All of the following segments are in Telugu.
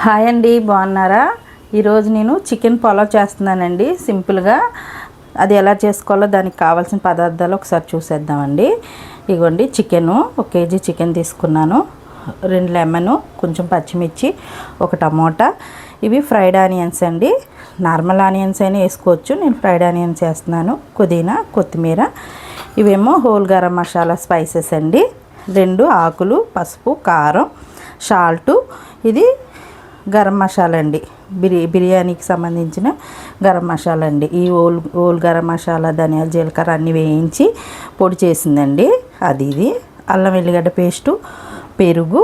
హాయ్ అండి, బాగున్నారా? ఈరోజు నేను చికెన్ పులావ్ చేస్తున్నానండి. సింపుల్గా అది ఎలా చేసుకోవాలో దానికి కావాల్సిన పదార్థాలు ఒకసారి చూసేద్దామండి. ఇగోండి చికెను, 1 కేజీ చికెన్ తీసుకున్నాను, 2 లెమను, కొంచెం పచ్చిమిర్చి, 1 టమోటా. ఇవి ఫ్రైడ్ ఆనియన్స్ అండి. నార్మల్ ఆనియన్స్ అయినా వేసుకోవచ్చు, నేను ఫ్రైడ్ ఆనియన్స్ వేస్తున్నాను. పుదీనా, కొత్తిమీర. ఇవేమో హోల్ గరం మసాలా స్పైసెస్ అండి. 2 ఆకులు, పసుపు, కారం, సాల్టు. ఇది గరం మసాలా అండి, బిర్యానీకి సంబంధించిన గరం మసాలా అండి. ఈ ఓల్ గరం మసాలా, ధనియాలు, జీలకర్ర అన్నీ వేయించి పొడి చేసిందండి. ఇది అల్లం వెల్లిగడ్డ పేస్టు, పెరుగు,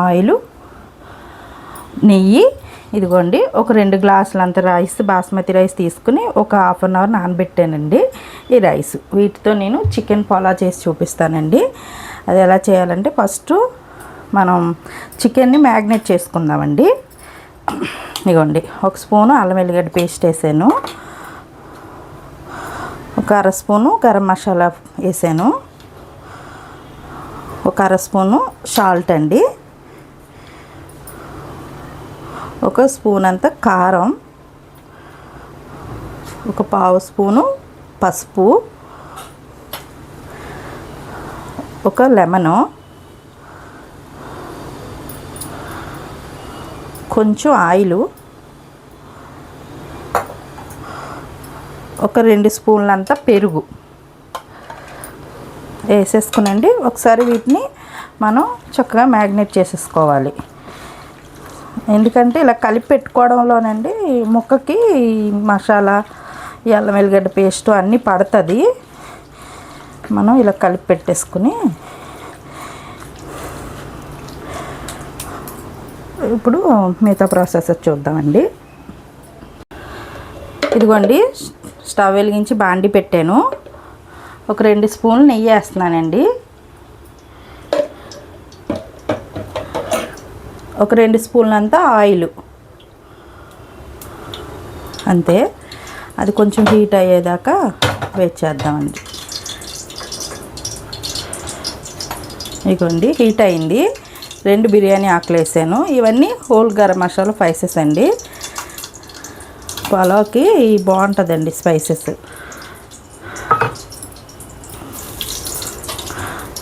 ఆయిలు, నెయ్యి. ఇదిగోండి ఒక 2 గ్లాసులంత రైస్, బాస్మతి రైస్ తీసుకుని ఒక హాఫ్ అన్ అవర్ నానబెట్టానండి ఈ రైస్. వీటితో నేను చికెన్ పులావ్ చేసి చూపిస్తానండి. అది ఎలా చేయాలంటే ఫస్ట్ మనం చికెన్ని మ్యాగ్నేట్ చేసుకుందామండి. ఇదిగోండి 1 స్పూను అల్లం వెల్లిగడ్డ పేస్ట్ వేసాను, 1 అర స్పూను గరం మసాలా వేసాను, 1 అర స్పూను సాల్ట్ అండి, 1 స్పూన్ అంత కారం, 1 పావు స్పూను పసుపు, 1 లెమను, కొంచెం ఆయిలు, 2 స్పూన్లంతా పెరుగు వేసేసుకునండి. ఒకసారి వీటిని మనం చక్కగా మ్యాగ్నేట్ చేసేసుకోవాలి. ఎందుకంటే ఇలా కలిపి పెట్టుకోవడంలోనండి ముక్కకి మసాలా, ఈ అల్లం వెల్లిగడ్డ పేస్ట్ అన్నీ పడుతుంది. మనం ఇలా కలిపి పెట్టేసుకుని ఇప్పుడు మిగతా ప్రాసెస్ చూద్దామండి. ఇదిగోండి స్టవ్ వెలిగించి బాండి పెట్టాను. 2 స్పూన్లు నెయ్యి వేస్తున్నానండి, 2 స్పూన్లంతా ఆయిల్ అంతే. అది కొంచెం హీట్ అయ్యేదాకా వెయిట్ చేద్దామండి. ఇదిగోండి హీట్ అయింది. 2 బిర్యానీ ఆకులు వేసాను. ఇవన్నీ హోల్ గరం మసాలా స్పైసెస్ అండి. పులావ్కి బాగుంటుందండి స్పైసెస్.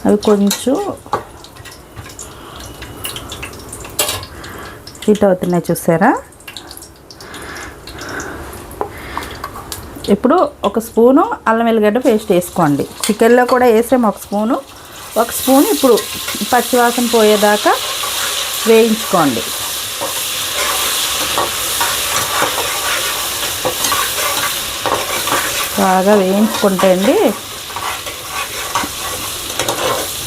అవి కొంచెం హీట్ అవుతున్నాయి, చూసారా? ఇప్పుడు 1 స్పూను అల్లం వెల్లిగడ్డ పేస్ట్ వేసుకోండి. చికెన్లో కూడా వేసాము 1 స్పూను. 1 స్పూన్ ఇప్పుడు పచ్చివాసన పోయేదాకా వేయించుకోండి. బాగా వేయించుకుంటే అండి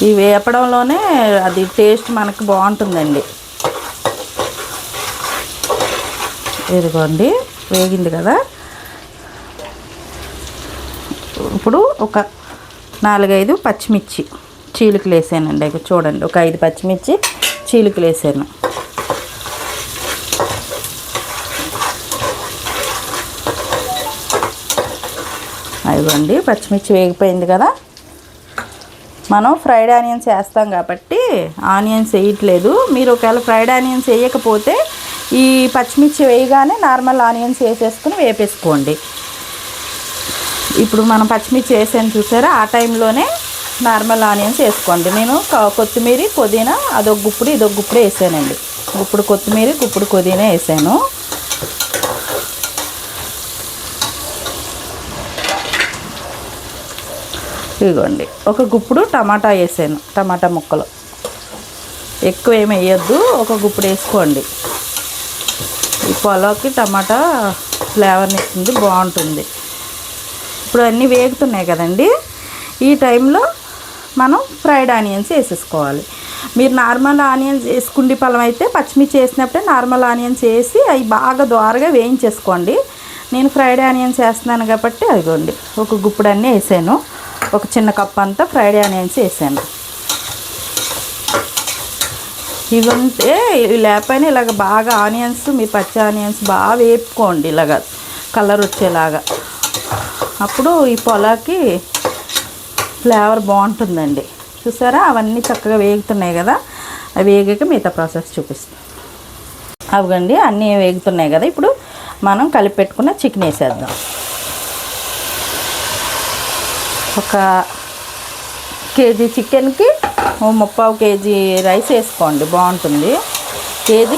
ఈ వేపడంలోనే అది టేస్ట్ మనకు బాగుంటుందండి. ఇదిగోండి వేగింది కదా. ఇప్పుడు ఒక 4-5 పచ్చిమిర్చి చీలికలు వేసానండి. అవి చూడండి, ఒక 5 పచ్చిమిర్చి చీలికలు వేసాను. అదిగోండి పచ్చిమిర్చి వేగిపోయింది కదా. మనం ఫ్రైడ్ ఆనియన్స్ వేస్తాం కాబట్టి ఆనియన్స్ వేయట్లేదు. మీరు ఒకవేళ ఫ్రైడ్ ఆనియన్స్ వేయకపోతే ఈ పచ్చిమిర్చి వేయగానే నార్మల్ ఆనియన్స్ వేసేసుకుని వేపేసుకోండి. ఇప్పుడు మనం పచ్చిమిర్చి వేసాను చూసారా, ఆ టైంలోనే నార్మల్ ఆనియన్స్ వేసుకోండి. నేను కొత్తిమీర, పుదీనా అదొక గుప్పుడు ఇదొక గుప్పుడు వేసానండి. గుప్పుడు కొత్తిమీర, గుప్పుడు పుదీనా వేసాను. ఇదిగోండి 1 గుప్పుడు టమాటా వేసాను. టమాటా ముక్కలు ఎక్కువ ఏమి వేయద్దు, 1 గుప్పుడు వేసుకోండి. ఈ పులావ్కి టమాటా ఫ్లేవర్ని ఇస్తుంది, బాగుంటుంది. ఇప్పుడు అన్నీ వేగుతున్నాయి కదండి. ఈ టైంలో మనం ఫ్రైడ్ ఆనియన్స్ వేసేసుకోవాలి. మీరు నార్మల్ ఆనియన్స్ వేసుకుండి పొలం అయితే పచ్చిమిర్చి వేసినప్పుడే నార్మల్ ఆనియన్స్ వేసి అవి బాగా దోరగా వేయించేసుకోండి. నేను ఫ్రైడ్ ఆనియన్స్ వేస్తున్నాను కాబట్టి అదిగోండి 1 గుప్పుడు అన్నీ వేసాను. 1 చిన్న కప్ అంతా ఫ్రైడ్ ఆనియన్స్ వేసాను. ఇవి ఉంటే లేకపోయినా ఇలాగ బాగా ఆనియన్స్, మీ పచ్చి ఆనియన్స్ బాగా వేపుకోండి ఇలాగ కలర్ వచ్చేలాగా. అప్పుడు ఈ పులావ్కి ఫ్లేవర్ బాగుంటుందండి. చూసారా అవన్నీ చక్కగా వేగుతున్నాయి కదా. అవి వేగాక మిగతా ప్రాసెస్ చూపిస్తాను. అవిగండి అన్నీ వేగుతున్నాయి కదా. ఇప్పుడు మనం కలిపి పెట్టుకున్న చికెన్ వేసేద్దాం. ఒక కేజీ చికెన్కి 3/4 కేజీ రైస్ వేసుకోండి, బాగుంటుంది.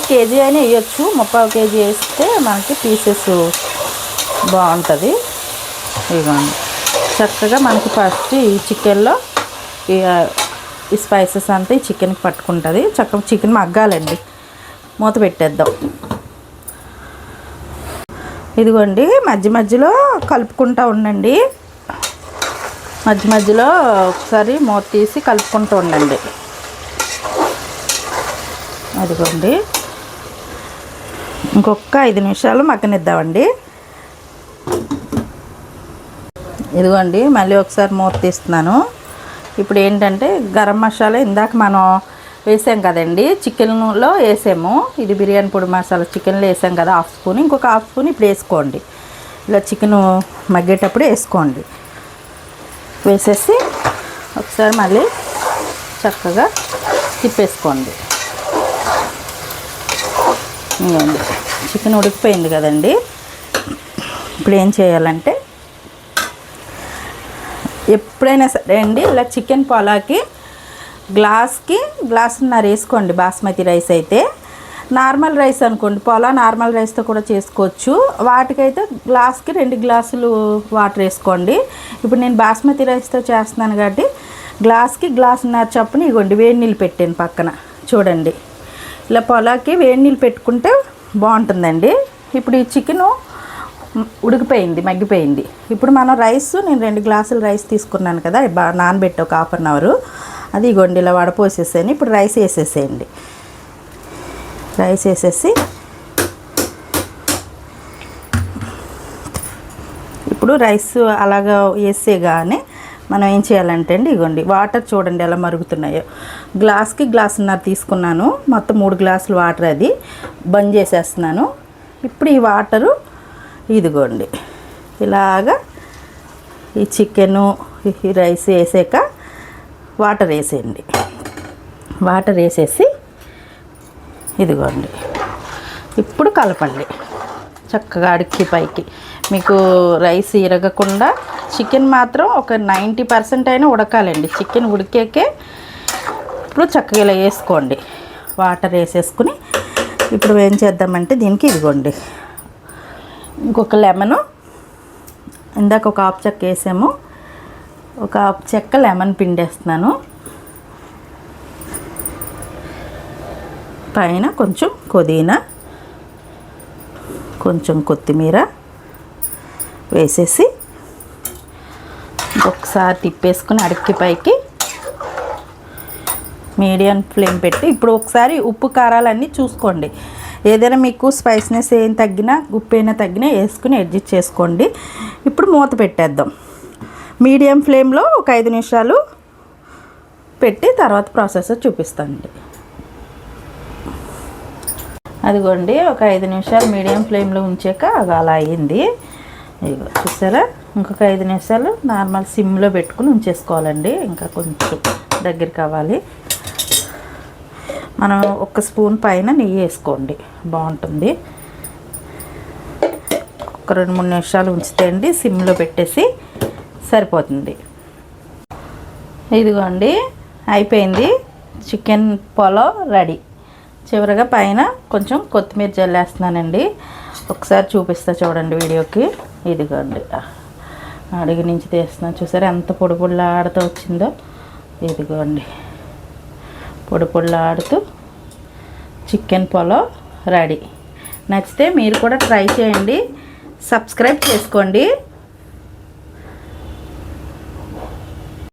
కేజీ అయినా వేయచ్చు, 3/4 కేజీ వేస్తే మనకి పీసెస్ బాగుంటుంది. ఇవ్వండి చక్కగా మనకి ఫస్ట్ ఈ చికెన్లో ఈ స్పైసెస్ అంతా ఈ చికెన్కి పట్టుకుంటుంది. చక్కగా చికెన్ మగ్గాలండి. మూత పెట్టేద్దాం. ఇదిగోండి మధ్య మధ్యలో కలుపుకుంటూ ఉండండి. మధ్య మధ్యలో ఒకసారి మూత తీసి కలుపుకుంటూ ఉండండి. అదిగోండి ఇంకొక 5 నిమిషాలు మగ్గనిద్దామండి. ఇదిగోండి మళ్ళీ ఒకసారి మూత తీస్తున్నాను. ఇప్పుడు ఏంటంటే గరం మసాలా ఇందాక మనం వేసాం కదండి, చికెన్లో వేసాము. ఇది బిర్యానీ పొడి మసాలా చికెన్లో వేసాం కదా, 1/2 స్పూన్. ఇంకొక 1/2 స్పూన్ ఇప్పుడు వేసుకోండి. ఇలా చికెన్ మగ్గేటప్పుడు వేసుకోండి. వేసేసి ఒకసారి మళ్ళీ చక్కగా తిప్పేసుకోండి. చికెన్ ఉడికిపోయింది కదండి. ఇప్పుడు ఏం చేయాలంటే ఎప్పుడైనా సరే అండి ఇలా చికెన్ పొలాకి గ్లాసున్నర వేసుకోండి. బాస్మతి రైస్ అయితే, నార్మల్ రైస్ అనుకోండి, పొలా నార్మల్ రైస్తో కూడా చేసుకోవచ్చు. వాటికైతే గ్లాస్కి 2 గ్లాసులు వాటర్ వేసుకోండి. ఇప్పుడు నేను బాస్మతి రైస్తో చేస్తున్నాను కాబట్టి గ్లాస్కి గ్లాసున్నర చొప్పున ఇవ్వండి వేడి నీళ్ళు పెట్టాను పక్కన. చూడండి ఇలా పొలాకి వేడి నీళ్ళు పెట్టుకుంటే బాగుంటుందండి. ఇప్పుడు ఈ చికెను ఉడికిపోయింది, మగ్గిపోయింది. ఇప్పుడు మనం నేను 2 గ్లాసులు రైస్ తీసుకున్నాను కదా, నానబెట్టి ఒక 1/2 అవర్. అది ఇగోండి ఇలా వడపోసేసాను. ఇప్పుడు రైస్ వేసేసేయండి. రైస్ వేసేసి ఇప్పుడు రైస్ అలాగా వేసేగానే మనం ఏం చేయాలంటే అండి ఇగోండి వాటర్ చూడండి ఎలా మరుగుతున్నాయో. గ్లాస్కి గ్లాసున్నర తీసుకున్నాను, మొత్తం 3 గ్లాసులు వాటర్. అది బంద్ చేసేస్తున్నాను. ఇప్పుడు ఈ వాటరు ఇదిగోండి ఇలాగా ఈ చికెను ఈ రైస్ వేసాక వాటర్ వేసేయండి. వాటర్ వేసేసి ఇదిగోండి ఇప్పుడు కలపండి చక్కగా అడికి పైకి. మీకు రైస్ ఇరగకుండా చికెన్ మాత్రం ఒక 90% అయినా ఉడకాలండి. చికెన్ ఉడికేకే ఇప్పుడు చక్కగా ఇలా వేసుకోండి. వాటర్ వేసేసుకుని ఇప్పుడు ఏం చేద్దామంటే దీనికి ఇదిగోండి ఇంకొక లెమను, ఇందాక ఒక 1/2 చెక్క వేసాము, ఒక 1/2 చెక్క లెమన్ పిండేస్తున్నాను. పైన కొంచెం పుదీనా, కొంచెం కొత్తిమీర వేసేసి ఒకసారి తిప్పేసుకుని అడికి పైకి మీడియం ఫ్లేమ్ పెట్టి ఇప్పుడు ఒకసారి ఉప్పు కారాలన్నీ చూసుకోండి. ఏదైనా మీకు స్పైస్నెస్ ఏం తగ్గినా ఉప్పు అయినా తగ్గినా వేసుకుని అడ్జస్ట్ చేసుకోండి. ఇప్పుడు మూత పెట్టేద్దాం. మీడియం ఫ్లేమ్లో ఒక 5 నిమిషాలు పెట్టి తర్వాత ప్రాసెస్ చూపిస్తానండి. అదిగోండి ఒక 5 నిమిషాలు మీడియం ఫ్లేమ్లో ఉంచాక అది అలా అయ్యింది. ఇదిగో చూసారా, ఇంకొక 5 నిమిషాలు నార్మల్ సిమ్లో పెట్టుకుని ఉంచేసుకోవాలండి. ఇంకా కొంచెం దగ్గరికి అవ్వాలి. మనం 1 స్పూన్ పైన నెయ్యి వేసుకోండి, బాగుంటుంది. ఒక 2-3 నిమిషాలు ఉంచితే అండి సిమ్లో పెట్టేసి సరిపోతుంది. ఇదిగోండి అయిపోయింది, చికెన్ పులావ్ రెడీ. చివరిగా పైన కొంచెం కొత్తిమీర జల్లేస్తున్నానండి. ఒకసారి చూపిస్తా చూడండి వీడియోకి. ఇదిగోండి అడుగు నుంచి తీస్తున్నాను, చూసారా ఎంత పొడి పొడిలాడుతూ వచ్చిందో. ఇదిగోండి పొడి పొడిలాడుతూ చికెన్ పులావ్ రెడీ. నచ్చితే మీరు కూడా ట్రై చేయండి, సబ్స్క్రైబ్ చేసుకోండి.